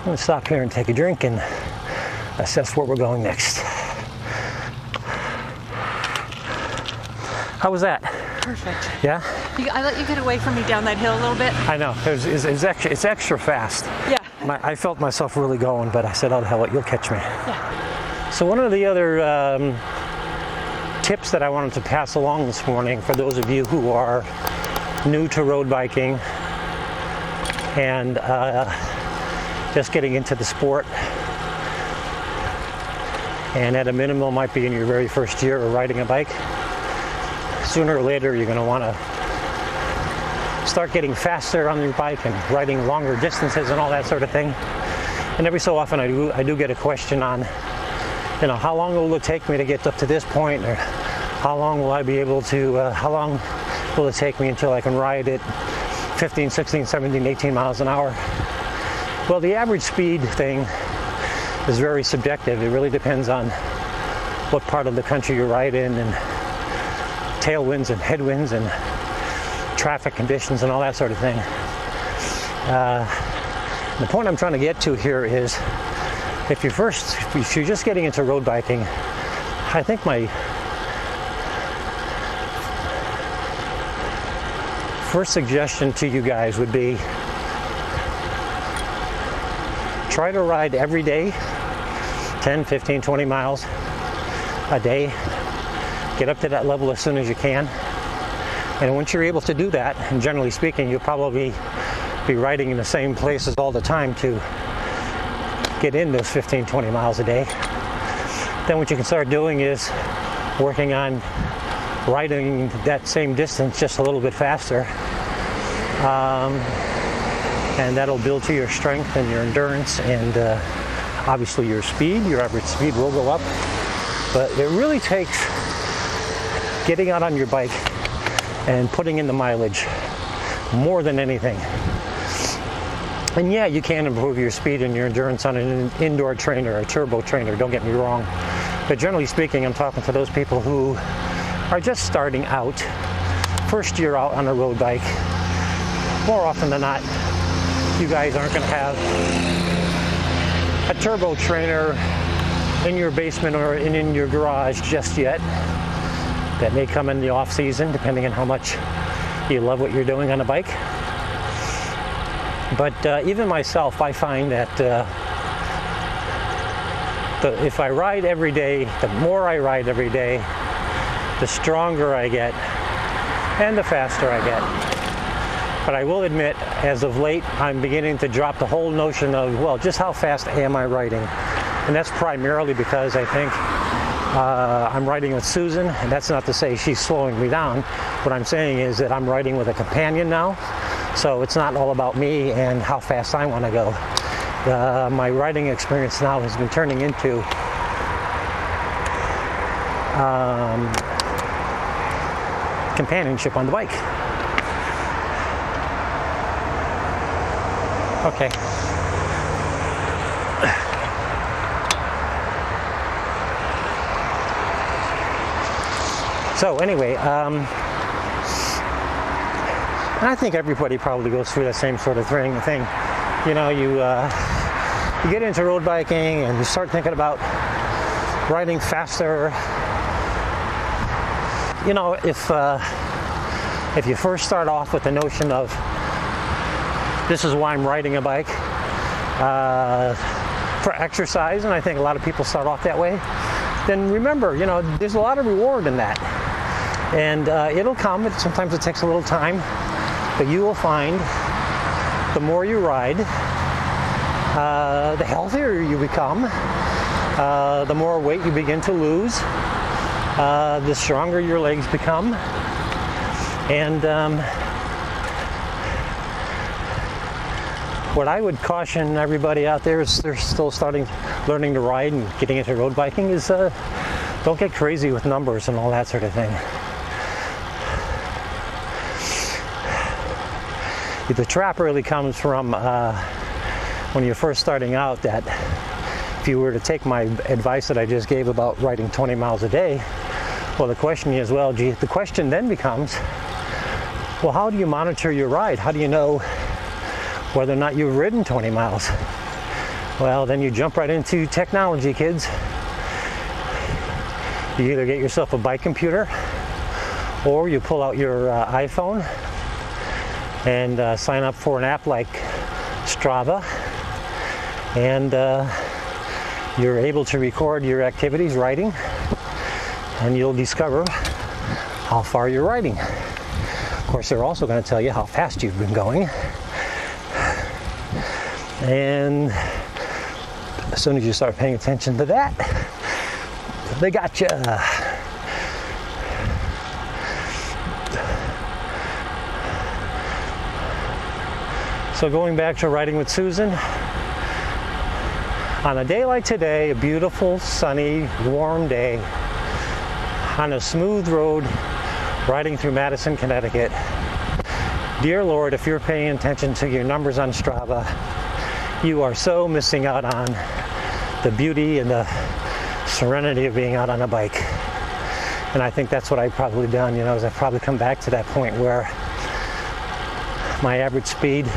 going to stop here and take a drink and assess where we're going next. How was that? Perfect. Yeah? I let you get away from me down that hill a little bit. I know. It's extra fast. Yeah. I felt myself really going, but I said, oh, the hell, you'll catch me. Yeah. So one of the other tips that I wanted to pass along this morning for those of you who are new to road biking and just getting into the sport, and at a minimum might be in your very first year of riding a bike, sooner or later you're going to want to start getting faster on your bike and riding longer distances and all that sort of thing. And every so often I do get a question on, you know, how long will it take me to get up to this point, or how long will I be able to, how long will it take me until I can ride it 15, 16, 17, 18 miles an hour? Well, the average speed thing is very subjective. It really depends on what part of the country you ride in, and tailwinds and headwinds and traffic conditions and all that sort of thing. The point I'm trying to get to here is, if you're just getting into road biking, I think my first suggestion to you guys would be, try to ride every day, 10, 15, 20 miles a day. Get up to that level as soon as you can. And once you're able to do that, and generally speaking, you'll probably be riding in the same places all the time to get in those 15, 20 miles a day. Then what you can start doing is working on riding that same distance just a little bit faster. And that'll build to your strength and your endurance, and obviously your speed. Your average speed will go up. But it really takes getting out on your bike and putting in the mileage more than anything. And yeah, you can improve your speed and your endurance on an indoor trainer, a turbo trainer, don't get me wrong. But generally speaking, I'm talking to those people who are just starting out, first year out on a road bike. More often than not, you guys aren't going to have a turbo trainer in your basement or in your garage just yet. That may come in the off season, depending on how much you love what you're doing on a bike. But even myself, I find that if I ride every day, the more I ride every day, the stronger I get and the faster I get. But I will admit, as of late, I'm beginning to drop the whole notion of, well, just how fast am I riding? And that's primarily because I think I'm riding with Susan, and that's not to say she's slowing me down. What I'm saying is that I'm riding with a companion now, so it's not all about me and how fast I want to go. My riding experience now has been turning into companionship on the bike. Okay. So anyway, and I think everybody probably goes through that same sort of thing. You know, you get into road biking and you start thinking about riding faster. You know, if you first start off with the notion of, this is why I'm riding a bike, for exercise, and I think a lot of people start off that way, then remember, you know, there's a lot of reward in that. And it'll come, sometimes it takes a little time, but you will find the more you ride, the healthier you become, the more weight you begin to lose, the stronger your legs become, and what I would caution everybody out there is they're still learning to ride and getting into road biking is don't get crazy with numbers and all that sort of thing. The trap really comes from when you're first starting out, that if you were to take my advice that I just gave about riding 20 miles a day, well, the question is, well, gee, the question then becomes, well, how do you monitor your ride? How do you know whether or not you've ridden 20 miles? Well, then you jump right into technology, kids. You either get yourself a bike computer, or you pull out your iPhone and sign up for an app like Strava, and you're able to record your activities riding, and you'll discover how far you're riding. Of course, they're also going to tell you how fast you've been going, and as soon as you start paying attention to that, they got you. So going back to riding with Susan, on a day like today, a beautiful, sunny, warm day, on a smooth road, riding through Madison, Connecticut. Dear Lord, if you're paying attention to your numbers on Strava, you are so missing out on the beauty and the serenity of being out on a bike. And I think that's what I've probably done, is I've probably come back to that point where my average speed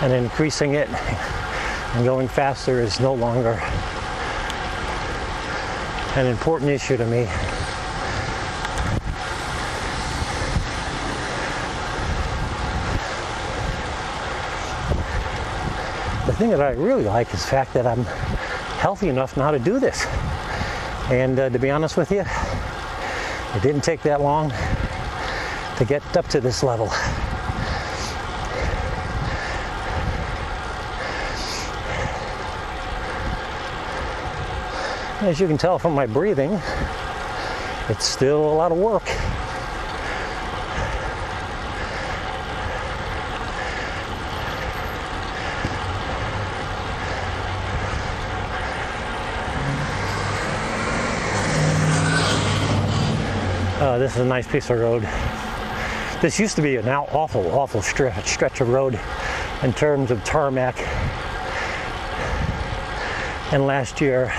and increasing it and going faster is no longer an important issue to me. The thing that I really like is the fact that I'm healthy enough now to do this. And to be honest with you, it didn't take that long to get up to this level. As you can tell from my breathing, it's still a lot of work. This is a nice piece of road. This used to be an awful stretch of road in terms of tarmac. And last year,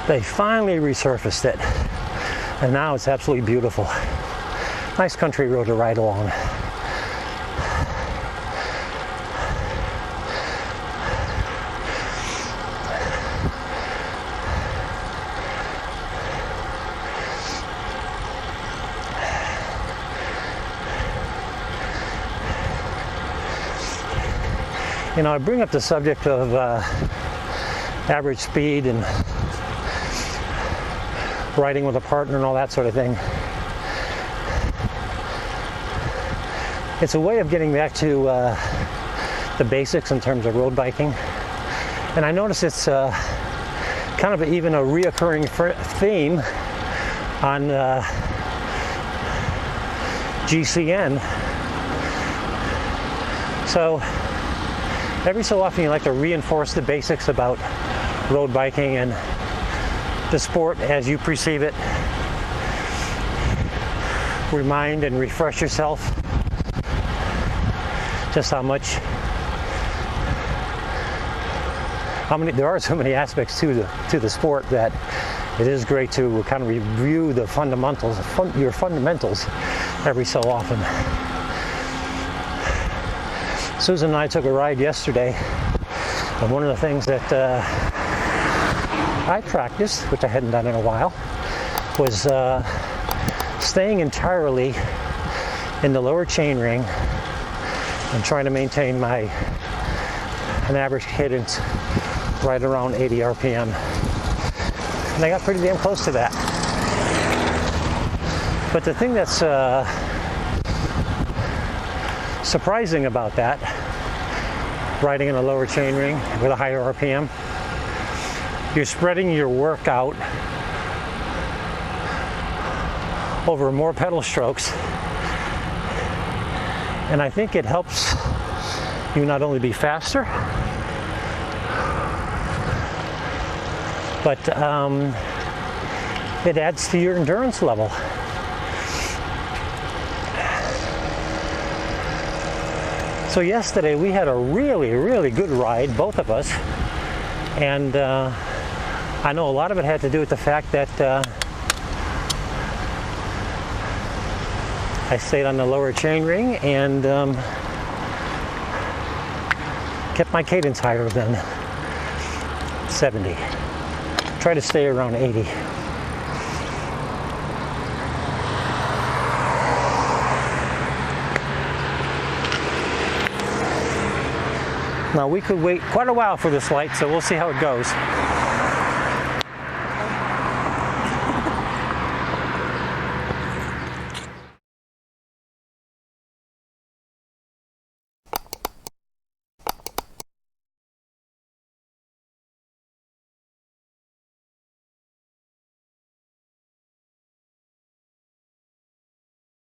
they finally resurfaced it. And now it's absolutely beautiful. Nice country road to ride along. I bring up the subject of average speed and riding with a partner and all that sort of thing. It's a way of getting back to the basics in terms of road biking. And I notice it's kind of even a reoccurring theme on GCN. So every so often you like to reinforce the basics about road biking and the sport as you perceive it. Remind and refresh yourself just how many there are so many aspects to the sport that it is great to kind of review the fundamentals, your fundamentals every so often. Susan and I took a ride yesterday, and one of the things that I practiced, which I hadn't done in a while, was staying entirely in the lower chain ring and trying to maintain an average cadence right around 80 RPM. And I got pretty damn close to that. But the thing that's surprising about that, riding in a lower chain ring with a higher RPM, you're spreading your work out over more pedal strokes, and I think it helps you not only be faster, but it adds to your endurance level. So yesterday we had a really, really good ride, both of us, and I know a lot of it had to do with the fact that I stayed on the lower chain ring, and kept my cadence higher than 70. Try to stay around 80. Now we could wait quite a while for this light, so we'll see how it goes.